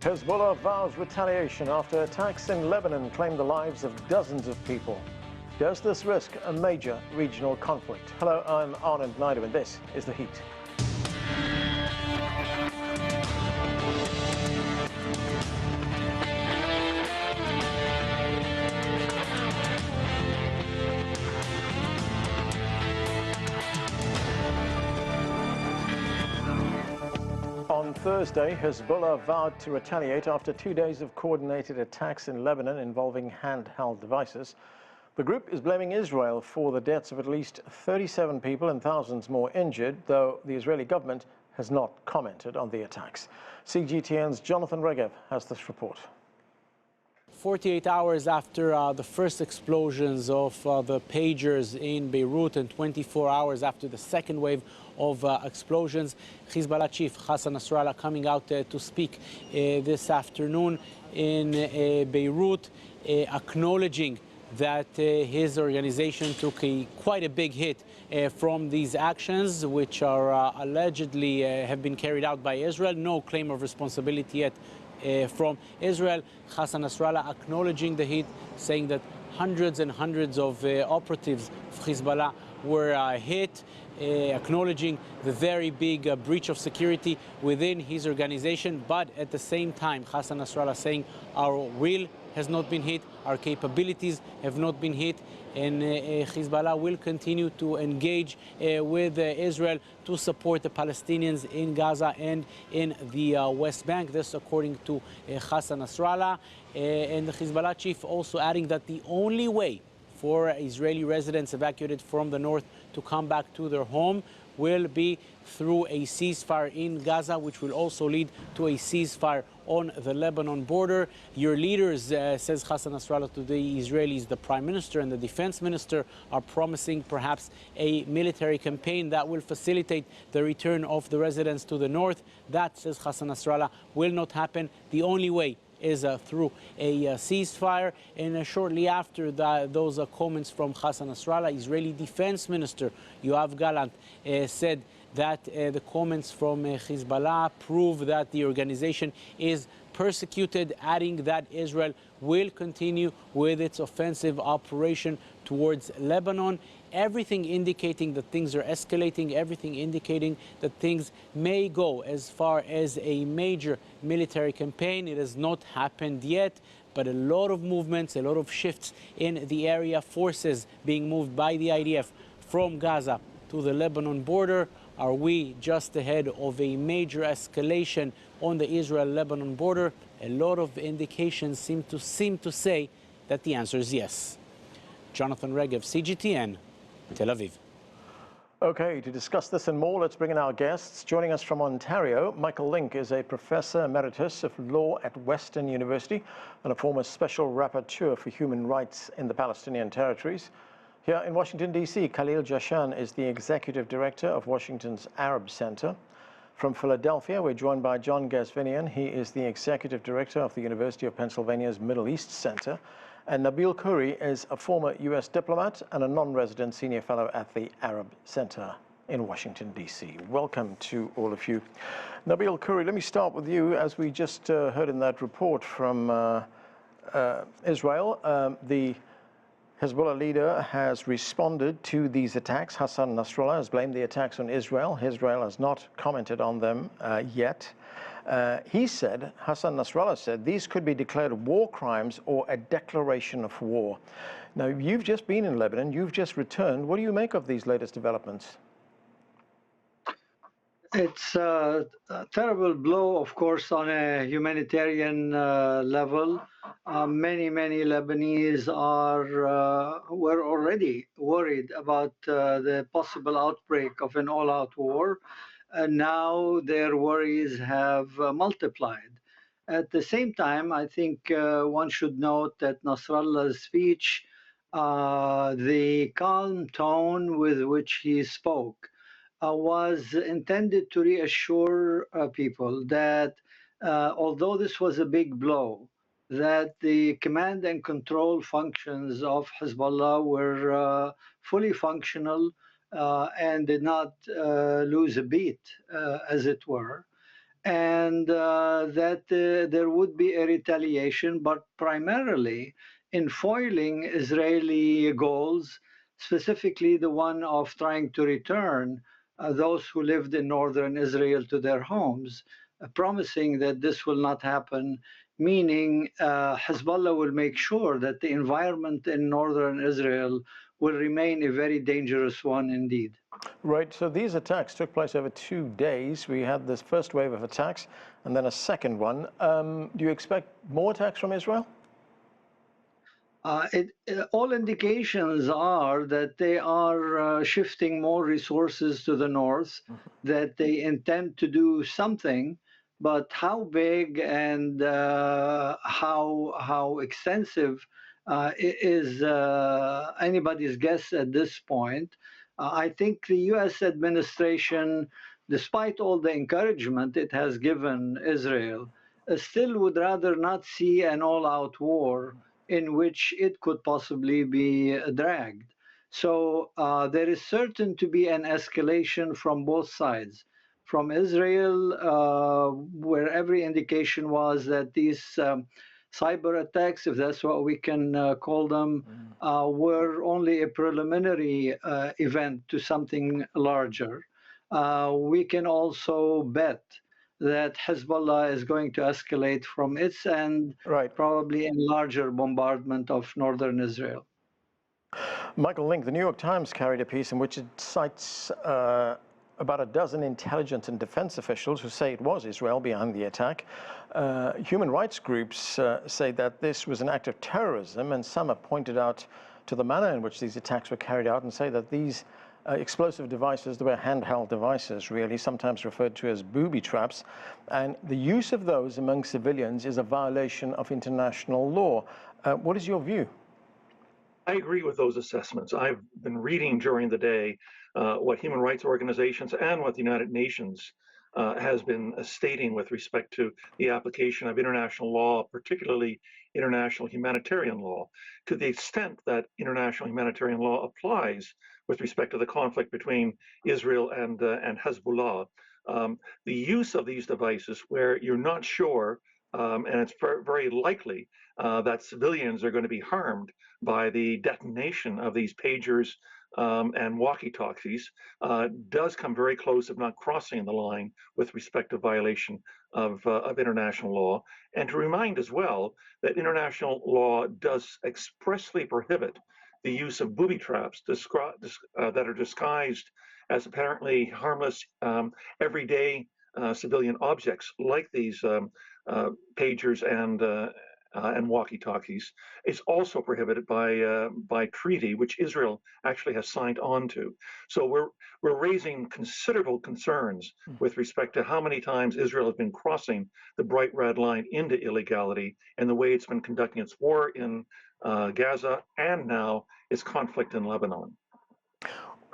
Hezbollah vows retaliation after attacks in Lebanon claim the lives of dozens of people. Does this risk a major regional conflict? Hello, I'm Anand Naidu, and this is The Heat. On Thursday, Hezbollah vowed to retaliate after 2 days of coordinated attacks in Lebanon involving handheld devices. The group is blaming Israel for the deaths of at least 37 people and thousands more injured, though the Israeli government has not commented on the attacks. CGTN's Jonathan Regev has this report. 48 hours after the first explosions of the pagers in Beirut and 24 hours after the second wave of explosions, Hezbollah chief Hassan Nasrallah coming out to speak this afternoon in Beirut, acknowledging that his organization took quite a big hit from these actions, which are allegedly have been carried out by Israel. No claim of responsibility yet from Israel. Hassan Nasrallah acknowledging the hit, saying that hundreds and hundreds of operatives of Hezbollah were hit, acknowledging the very big breach of security within his organization. But at the same time, Hassan Nasrallah saying our will has not been hit, our capabilities have not been hit, and Hezbollah will continue to engage with Israel to support the Palestinians in Gaza and in the West Bank. This according to Hassan Nasrallah. And the Hezbollah chief also adding that the only way for Israeli residents evacuated from the north to come back to their home will be through a ceasefire in Gaza, which will also lead to a ceasefire on the Lebanon border. Your leaders, says Hassan Nasrallah to the Israelis, the prime minister and the defense minister, are promising perhaps a military campaign that will facilitate the return of the residents to the north. That, says Hassan Nasrallah, will not happen. The only way is through a ceasefire. And shortly after those comments from Hassan Nasrallah, Israeli Defense Minister Yoav Gallant said that the comments from Hezbollah prove that the organization is persecuted, adding that Israel will continue with its offensive operation towards Lebanon. Everything indicating that things are escalating, everything indicating that things may go as far as a major military campaign. It has not happened yet, but a lot of movements, a lot of shifts in the area, forces being moved by the IDF from Gaza to the Lebanon border. Are we just ahead of a major escalation on the Israel-Lebanon border? A lot of indications seem to say that the answer is yes. Jonathan Regev, CGTN, Tel Aviv. Okay, to discuss this and more, let's bring in our guests. Joining us from Ontario, Michael Lynk is a Professor Emeritus of Law at Western University and a former Special Rapporteur for Human Rights in the Palestinian territories. Here in Washington, D.C., Khalil Jahshan is the Executive Director of Washington's Arab Center. From Philadelphia, we're joined by John Ghazvinian. He is the Executive Director of the University of Pennsylvania's Middle East Center. And Nabeel Khoury is a former U.S. diplomat and a non-resident senior fellow at the Arab Center in Washington, D.C. Welcome to all of you. Nabeel Khoury, let me start with you. As we just heard in that report from Israel, the Hezbollah leader has responded to these attacks. Hassan Nasrallah has blamed the attacks on Israel. Israel has not commented on them yet. Hassan Nasrallah said, these could be declared war crimes or a declaration of war. Now, you've just been in Lebanon, you've just returned. What do you make of these latest developments? It's a terrible blow, of course, on a humanitarian level. Many Lebanese were already worried about the possible outbreak of an all-out war. Now their worries have multiplied. At the same time, I think one should note that Nasrallah's speech, the calm tone with which he spoke, was intended to reassure people that although this was a big blow, that the command and control functions of Hezbollah were fully functional and did not lose a beat, as it were. and that there would be a retaliation, but primarily in foiling Israeli goals, specifically the one of trying to return those who lived in northern Israel to their homes, promising that this will not happen, meaning Hezbollah will make sure that the environment in northern Israel will remain a very dangerous one indeed. Right, so these attacks took place over 2 days. We had this first wave of attacks and then a second one. Do you expect more attacks from Israel? All indications are that they are shifting more resources to the north, that they intend to do something, but how big and how extensive is anybody's guess at this point. I think the U.S. administration, despite all the encouragement it has given Israel, still would rather not see an all-out war in which it could possibly be dragged. So there is certain to be an escalation from both sides. From Israel, where every indication was that these cyber attacks, if that's what we can call them, were only a preliminary event to something larger. We can also bet that Hezbollah is going to escalate from its end, Right. probably in larger bombardment of northern Israel. Michael Lynk, the New York Times carried a piece in which it cites about a dozen intelligence and defense officials who say it was Israel behind the attack. Human rights groups say that this was an act of terrorism, and some have pointed out to the manner in which these attacks were carried out and say that these explosive devices, they were handheld devices, really, sometimes referred to as booby traps, and the use of those among civilians is a violation of international law. What is your view? I agree with those assessments. I've been reading during the day what human rights organizations and what the United Nations has been stating with respect to the application of international law, particularly international humanitarian law, to the extent that international humanitarian law applies with respect to the conflict between Israel and Hezbollah. The use of these devices where you're not sure, and it's very likely that civilians are going to be harmed by the detonation of these pagers and walkie-talkies does come very close, if not crossing the line, with respect to violation of international law. And to remind as well that international law does expressly prohibit the use of booby traps that are disguised as apparently harmless everyday civilian objects like these pagers and walkie-talkies. Is also prohibited by treaty, which Israel actually has signed on to. So we're raising considerable concerns with respect to how many times Israel has been crossing the bright red line into illegality and the way it's been conducting its war in Gaza and now its conflict in Lebanon.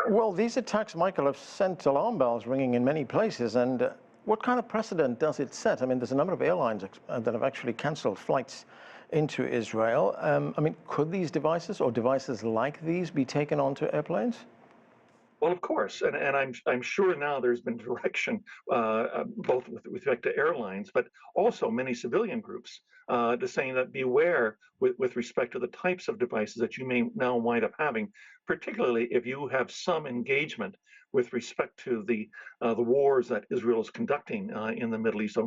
Well, these attacks, Michael, have sent alarm bells ringing in many places, and what kind of precedent does it set? I mean, there's a number of airlines that have actually cancelled flights into Israel. I mean, could these devices or devices like these be taken onto airplanes? Well, of course, and I'm sure now there's been direction both with respect to airlines, but also many civilian groups to saying that beware with respect to the types of devices that you may now wind up having, particularly if you have some engagement with respect to the wars that Israel is conducting in the Middle East,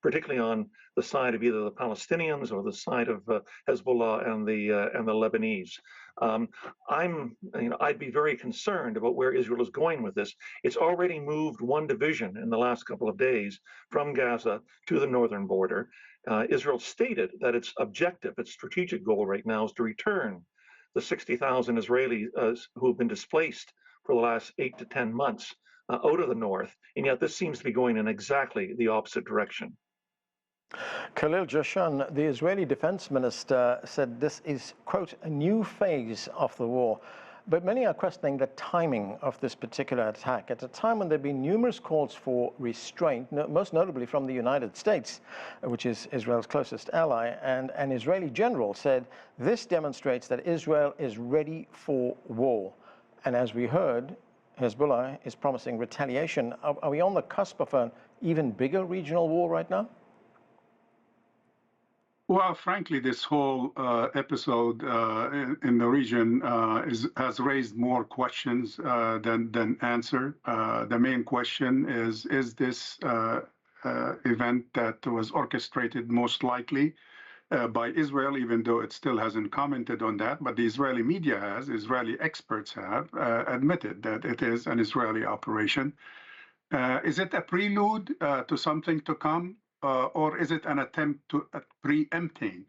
particularly on the side of either the Palestinians or the side of Hezbollah and the Lebanese. I'd be very concerned about where Israel is going with this. It's already moved one division in the last couple of days from Gaza to the northern border. Israel stated that its objective, its strategic goal right now is to return the 60,000 Israelis who have been displaced for the last 8 to 10 months out of the north, and yet this seems to be going in exactly the opposite direction. Khalil, Jahshan, the Israeli defense minister, said this is, quote, a new phase of the war. But many are questioning the timing of this particular attack at a time when there have been numerous calls for restraint, most notably from the United States, which is Israel's closest ally. And an Israeli general said this demonstrates that Israel is ready for war. And as we heard, Hezbollah is promising retaliation. Are we on the cusp of an even bigger regional war right now? Well, frankly, this whole episode in the region has raised more questions than answer. The main question is this event that was orchestrated most likely by Israel, even though it still hasn't commented on that, but the Israeli media has, Israeli experts have admitted that it is an Israeli operation. Is it a prelude to something to come? Or is it an attempt to preempting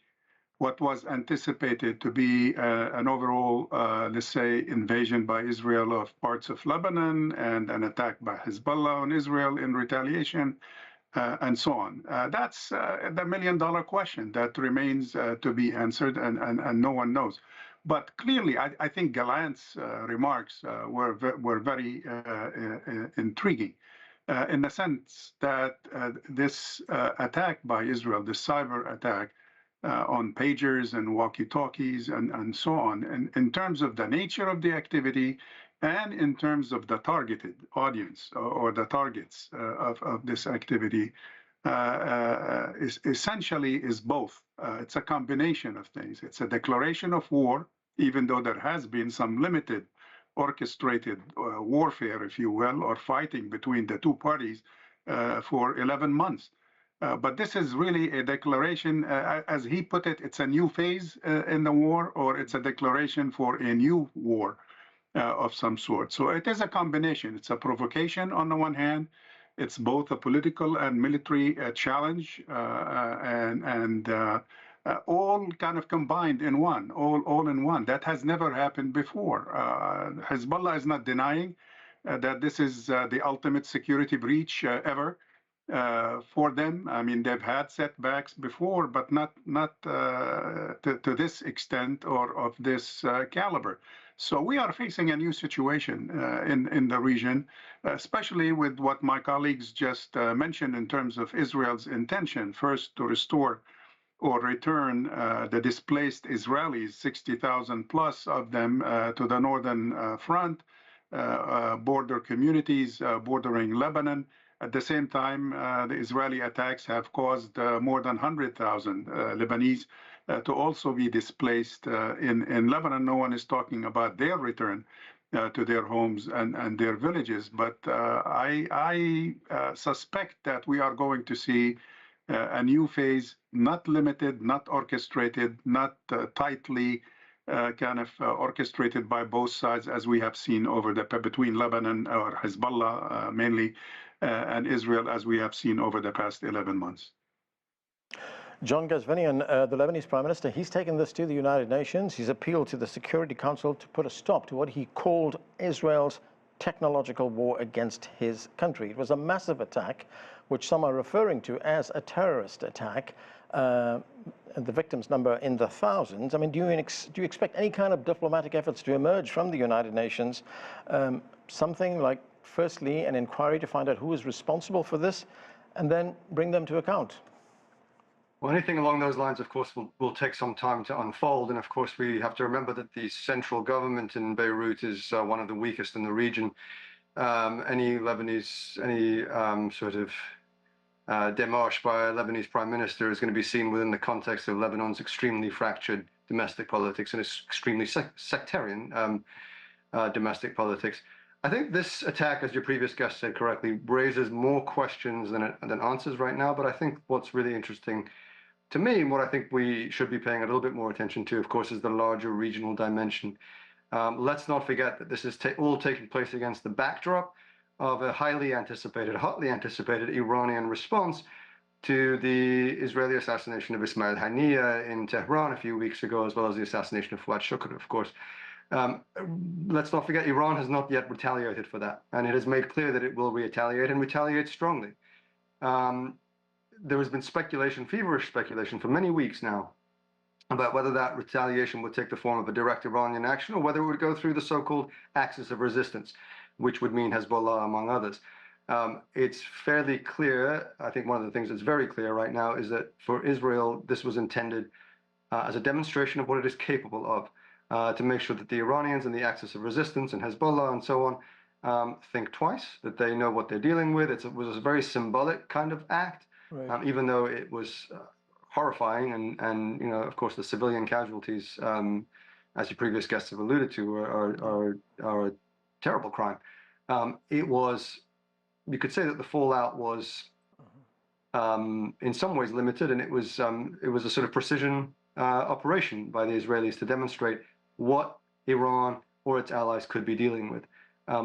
what was anticipated to be an overall, let's say, invasion by Israel of parts of Lebanon and an attack by Hezbollah on Israel in retaliation, and so on? That's the million-dollar question that remains to be answered, and no one knows. But clearly, I think Gallant's remarks were very intriguing. In the sense that this attack by Israel, this cyber attack on pagers and walkie-talkies and so on, and in terms of the nature of the activity and in terms of the targeted audience or the targets of this activity, essentially is both. It's a combination of things. It's a declaration of war, even though there has been some limited orchestrated warfare, if you will, or fighting between the two parties for 11 months. But this is really a declaration, as he put it, it's a new phase in the war, or it's a declaration for a new war of some sort. So it is a combination. It's a provocation on the one hand. It's both a political and military challenge, and all kind of combined in one, all in one. That has never happened before. Hezbollah is not denying that this is the ultimate security breach ever for them. I mean, they've had setbacks before, but not to this extent or of this caliber. So we are facing a new situation in the region, especially with what my colleagues just mentioned in terms of Israel's intention, first to restore or return the displaced Israelis, 60,000 plus of them, to the northern front, border communities bordering Lebanon. At the same time, the Israeli attacks have caused more than 100,000 Lebanese to also be displaced in Lebanon. No one is talking about their return to their homes and their villages, but I suspect that we are going to see a new phase, not limited, not orchestrated, not tightly kind of orchestrated by both sides, as we have seen over between Lebanon or Hezbollah mainly and Israel, as we have seen over the past 11 months. John Ghazvinian, the Lebanese Prime Minister, he's taken this to the United Nations. He's appealed to the Security Council to put a stop to what he called Israel's technological war against his country. It was a massive attack, which some are referring to as a terrorist attack, and the victims number in the thousands. I mean, do you expect any kind of diplomatic efforts to emerge from the United Nations? Something like, firstly, an inquiry to find out who is responsible for this, and then bring them to account? Well, anything along those lines, of course, will take some time to unfold. And of course, we have to remember that the central government in Beirut is one of the weakest in the region. Any Lebanese, any sort of démarche by a Lebanese prime minister is going to be seen within the context of Lebanon's extremely fractured domestic politics and its extremely sectarian domestic politics. I think this attack, as your previous guest said correctly, raises more questions than answers right now. But I think what's really interesting to me, and what I think we should be paying a little bit more attention to, of course, is the larger regional dimension. Let's not forget that this is all taking place against the backdrop of a hotly anticipated Iranian response to the Israeli assassination of Ismail Haniyeh in Tehran a few weeks ago, as well as the assassination of Fuad Shukr, of course. Let's not forget, Iran has not yet retaliated for that, and it has made clear that it will retaliate and retaliate strongly. There has been speculation, feverish speculation for many weeks now, about whether that retaliation would take the form of a direct Iranian action or whether it would go through the so-called axis of resistance, which would mean Hezbollah, among others. It's fairly clear, I think one of the things that's very clear right now is that for Israel, this was intended as a demonstration of what it is capable of, to make sure that the Iranians and the axis of resistance and Hezbollah and so on think twice, that they know what they're dealing with. It was a very symbolic kind of act, Right. even though it was horrifying, and of course, the civilian casualties, as your previous guests have alluded to, are a terrible crime. It was, you could say that the fallout was in some ways limited, and it was a sort of precision operation by the Israelis to demonstrate what Iran or its allies could be dealing with.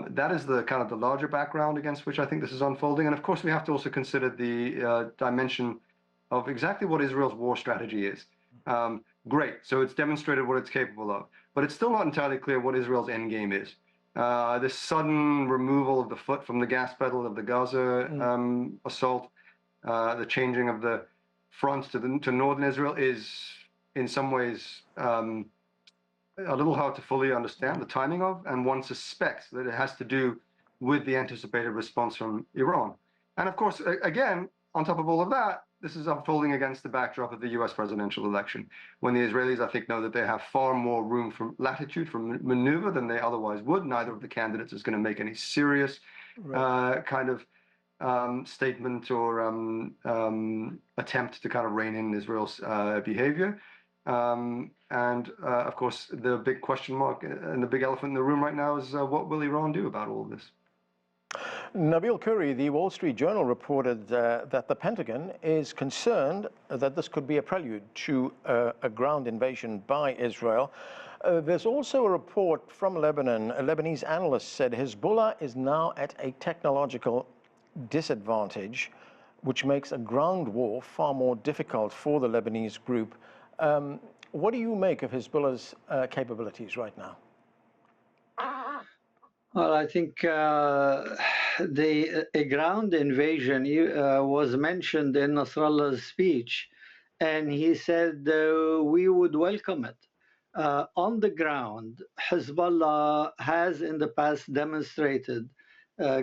That is the kind of the larger background against which I think this is unfolding. And of course, we have to also consider the dimension of exactly what Israel's war strategy is. Great, so it's demonstrated what it's capable of, but it's still not entirely clear what Israel's end game is. This sudden removal of the foot from the gas pedal of the Gaza assault, the changing of the front to northern Israel is in some ways a little hard to fully understand the timing of, and one suspects that it has to do with the anticipated response from Iran. And of course, again, on top of all of that, this is unfolding against the backdrop of the US presidential election, when the Israelis, I think, know that they have far more room for latitude for maneuver than they otherwise would. Neither of the candidates is going to make any serious kind of statement or attempt to kind of rein in Israel's behavior. And of course, the big question mark and the big elephant in the room right now is what will Iran do about all of this? Nabeel Khoury, the Wall Street Journal reported that the Pentagon is concerned that this could be a prelude to a ground invasion by Israel. There's also a report from Lebanon. A Lebanese analyst said Hezbollah is now at a technological disadvantage, which makes a ground war far more difficult for the Lebanese group. What do you make of Hezbollah's capabilities right now? Well, I think a ground invasion was mentioned in Nasrallah's speech, and he said we would welcome it. On the ground, Hezbollah has in the past demonstrated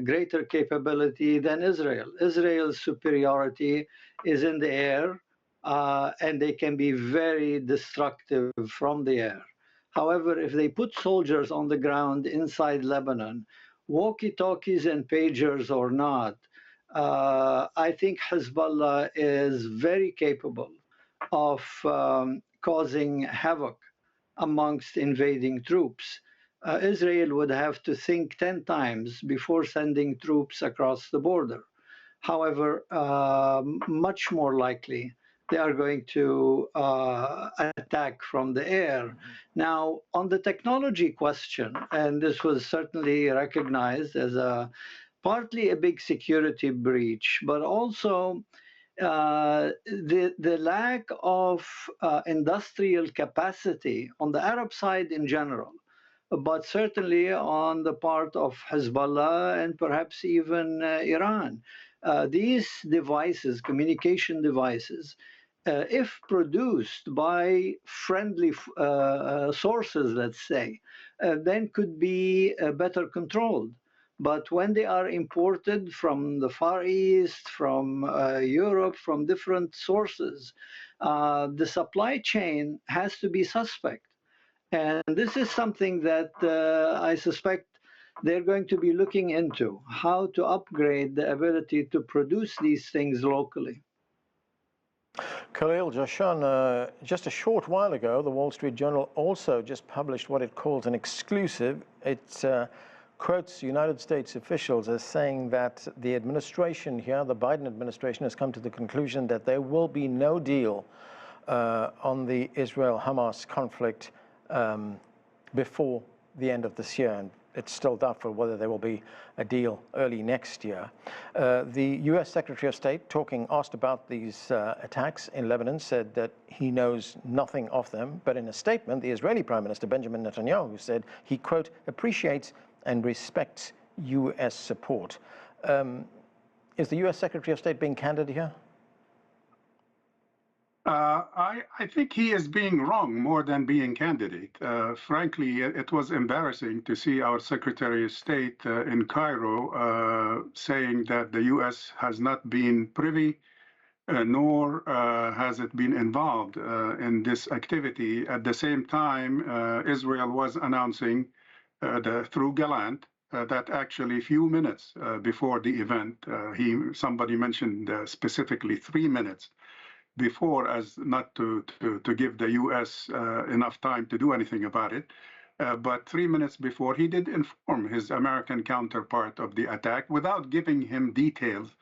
greater capability than Israel. Israel's superiority is in the air, and they can be very destructive from the air. However, if they put soldiers on the ground inside Lebanon, walkie-talkies and pagers or not, I think Hezbollah is very capable of causing havoc amongst invading troops. Israel would have to think 10 times before sending troops across the border. However, much more likely, they are going to attack from the air. Now, on the technology question, and this was certainly recognized as partly a big security breach, but also the lack of industrial capacity on the Arab side in general, but certainly on the part of Hezbollah and perhaps even Iran. These devices, communication devices, if produced by friendly sources, let's say, then could be better controlled. But when they are imported from the Far East, from Europe, from different sources, the supply chain has to be suspect. And this is something that I suspect they're going to be looking into, how to upgrade the ability to produce these things locally. Khalil, Jahshan, just a short while ago, the Wall Street Journal also just published what it calls an exclusive. It quotes United States officials as saying that the administration here, the Biden administration, has come to the conclusion that there will be no deal on the Israel-Hamas conflict before the end of this year. And it's still doubtful whether there will be a deal early next year. The U.S. Secretary of State, asked about these attacks in Lebanon, said that he knows nothing of them. But in a statement, the Israeli Prime Minister Benjamin Netanyahu said he, quote, appreciates and respects U.S. support. Is the U.S. Secretary of State being candid here? I think he is being wrong more than being candidate. Frankly, it was embarrassing to see our Secretary of State in Cairo saying that the U.S. has not been privy, nor has it been involved in this activity. At the same time, Israel was announcing through Gallant that actually a few minutes before the event, somebody mentioned specifically 3 minutes before, as not to give the U.S. Enough time to do anything about it. But 3 minutes before, he did inform his American counterpart of the attack without giving him details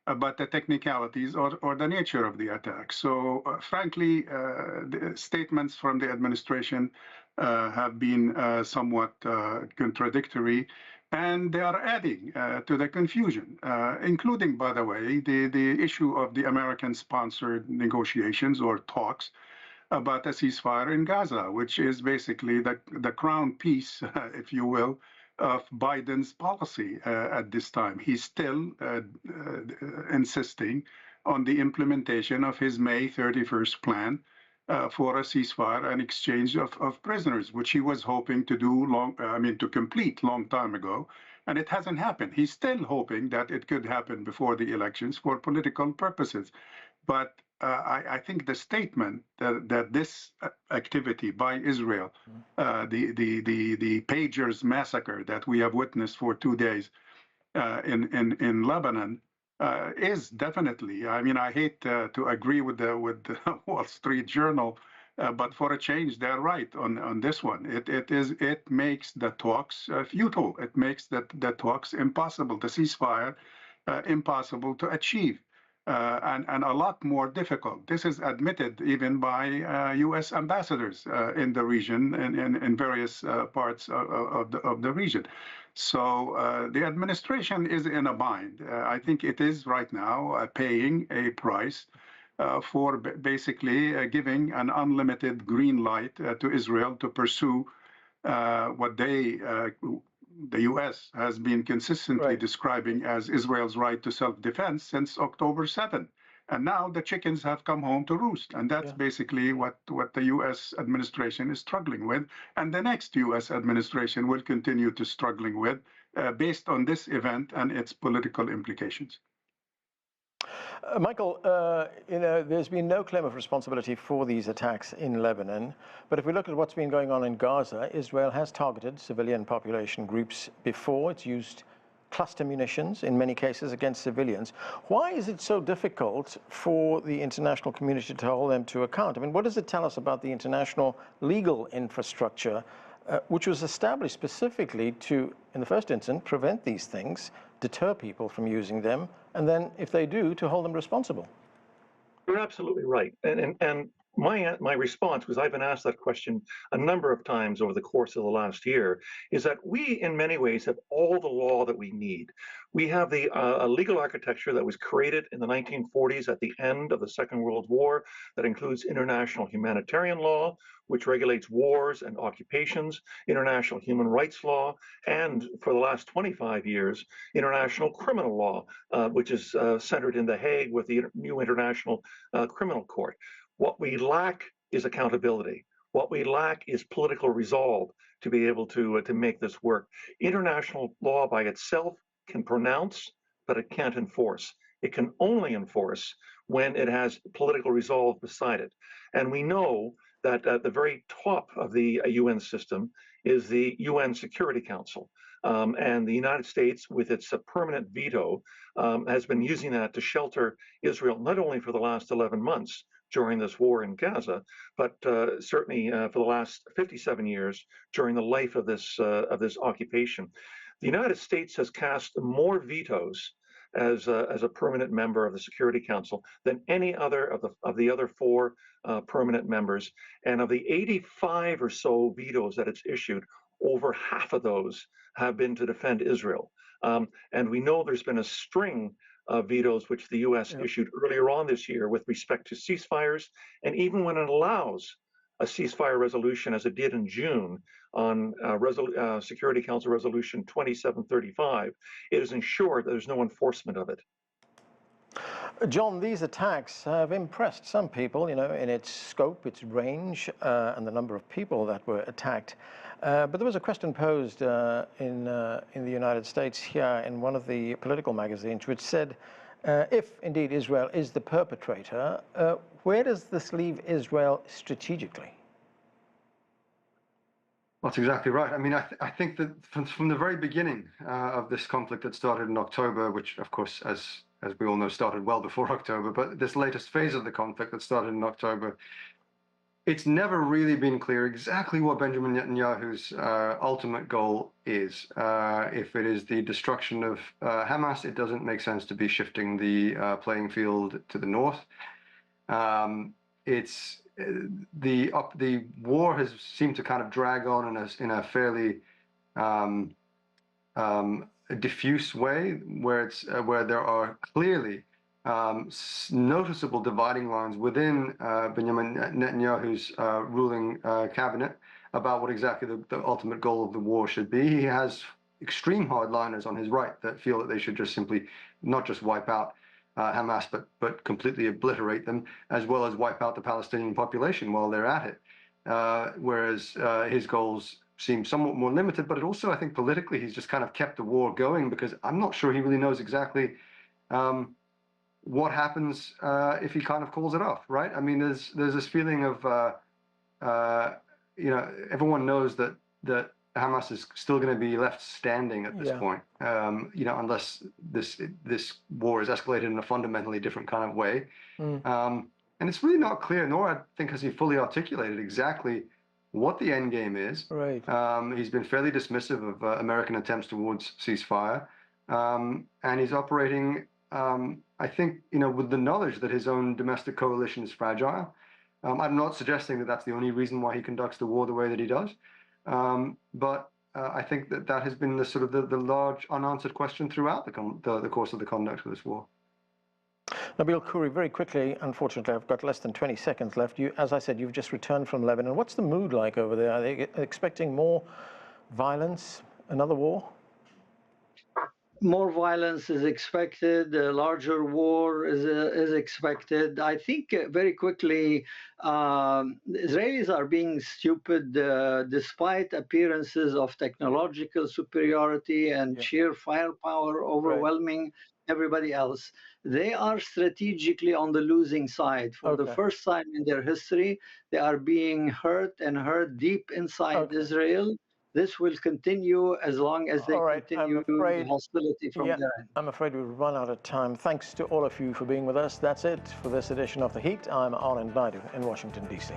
about the technicalities or the nature of the attack. So, frankly, the statements from the administration have been somewhat contradictory, and they are adding to the confusion, including, by the way, the issue of the American-sponsored negotiations or talks about a ceasefire in Gaza, which is basically the crown piece, if you will, of Biden's policy at this time. He's still insisting on the implementation of his May 31st plan for a ceasefire and exchange of prisoners, which he was hoping to do to complete long time ago, and it hasn't happened. He's still hoping that it could happen before the elections for political purposes. But I think the statement that this activity by Israel, the pagers massacre that we have witnessed for 2 days in Lebanon, is definitely. I mean, I hate to agree with the Wall Street Journal, but for a change, they're right on this one. It makes the talks futile. It makes the talks impossible. The ceasefire impossible to achieve. And a lot more difficult. This is admitted even by U.S. ambassadors in the region and in various parts of the region. So the administration is in a bind. I think it is right now paying a price for basically giving an unlimited green light to Israel to pursue what the U.S. has been consistently describing as Israel's right to self-defense since October 7th. And now the chickens have come home to roost. And that's basically what the U.S. administration is struggling with. And the next U.S. administration will continue to struggling with based on this event and its political implications. Michael, there's been no claim of responsibility for these attacks in Lebanon. But if we look at what's been going on in Gaza, Israel has targeted civilian population groups before. It's used cluster munitions in many cases against civilians. Why is it so difficult for the international community to hold them to account? I mean, what does it tell us about the international legal infrastructure, which was established specifically to, in the first instance, prevent these things, deter people from using them, and then, if they do, to hold them responsible? You're absolutely right. And my response, because I've been asked that question a number of times over the course of the last year, is that we, in many ways, have all the law that we need. We have the legal architecture that was created in the 1940s at the end of the Second World War that includes international humanitarian law, which regulates wars and occupations, international human rights law, and for the last 25 years, international criminal law, which is centered in The Hague with the new International Criminal Court. What we lack is accountability. What we lack is political resolve to be able to make this work. International law by itself can pronounce, but it can't enforce. It can only enforce when it has political resolve beside it. And we know that at the very top of the UN system is the UN Security Council. And the United States, with its permanent veto, has been using that to shelter Israel, not only for the last 11 months during this war in Gaza, but certainly for the last 57 years during the life of this occupation. The United States has cast more vetoes as a permanent member of the Security Council than any other of the other four permanent members. And of the 85 or so vetoes that it's issued, over half of those have been to defend Israel. And we know there's been a string of vetoes which the U.S. issued earlier on this year with respect to ceasefires, and even when it allows a ceasefire resolution, as it did in June on Security Council Resolution 2735, it has ensured that there's no enforcement of it. John, these attacks have impressed some people, in its scope, its range, and the number of people that were attacked. But there was a question posed in the United States here in one of the political magazines, which said, if indeed Israel is the perpetrator, where does this leave Israel strategically? That's exactly right. I mean, I think that from the very beginning of this conflict that started in October, which of course, as we all know, started well before October, but this latest phase of the conflict that started in October, it's never really been clear exactly what Benjamin Netanyahu's ultimate goal is. If it is the destruction of Hamas, it doesn't make sense to be shifting the playing field to the north. It's the war has seemed to kind of drag on in a fairly diffuse way, where there are clearly noticeable dividing lines within Benjamin Netanyahu's ruling cabinet about what exactly the ultimate goal of the war should be. He has extreme hardliners on his right that feel that they should just simply not just wipe out Hamas, but completely obliterate them, as well as wipe out the Palestinian population while they're at it. Whereas his goals seem somewhat more limited, but it also, I think, politically, he's just kind of kept the war going, because I'm not sure he really knows exactly what happens if he kind of calls it off, right? I mean, there's this feeling of, everyone knows that Hamas is still going to be left standing at this point, unless this war is escalated in a fundamentally different kind of way. And it's really not clear, nor I think has he fully articulated exactly what the end game is. Right. He's been fairly dismissive of American attempts towards ceasefire, and he's operating, I think, with the knowledge that his own domestic coalition is fragile. I'm not suggesting that that's the only reason why he conducts the war the way that he does. But I think that has been the sort of the large unanswered question throughout the course of the conduct of this war. Nabeel Khoury, very quickly, unfortunately, I've got less than 20 seconds left. As I said, you've just returned from Lebanon. What's the mood like over there? Are they expecting more violence, another war? More violence is expected. A larger war is expected. I think very quickly, Israelis are being stupid despite appearances of technological superiority and sheer firepower overwhelming everybody else. They are strategically on the losing side. For the first time in their history, they are being hurt deep inside Israel. This will continue as long as they continue the hostility from their end. I'm afraid we've run out of time. Thanks to all of you for being with us. That's it for this edition of The Heat. I'm Anand Naidu in Washington, D.C.